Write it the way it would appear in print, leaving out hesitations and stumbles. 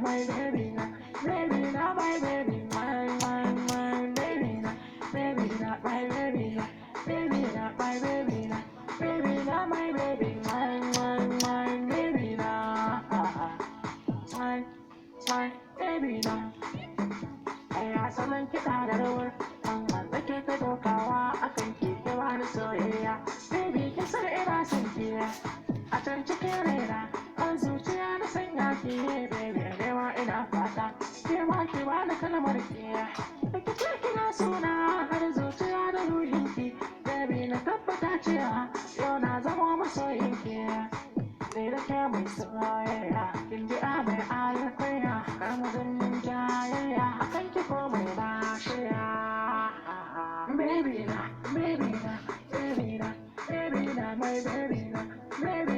my baby na, baby na, my baby, my baby na, baby na, my baby na, baby na, my baby na, baby na, my baby, my baby na, my baby na. Aya salon kiɗa da rawar wanda ke ta dokawa akan keke wani soyayya. Baby kin san ina son ki a can cikin raina, an zuciya na sanya ki baby ne ma ina fata ke ma ki bani kalmar ki. Da ki ce kina suna har zuciya da ruhin ki, baby na tabbata cewa yau na zama masoyin ki. Ni da ke mai soyayya, kin ji a mai alkunya, kar mu zannin jayayya akan ki komai na shirya. Baby na, baby na, baby na, baby na, my baby na, baby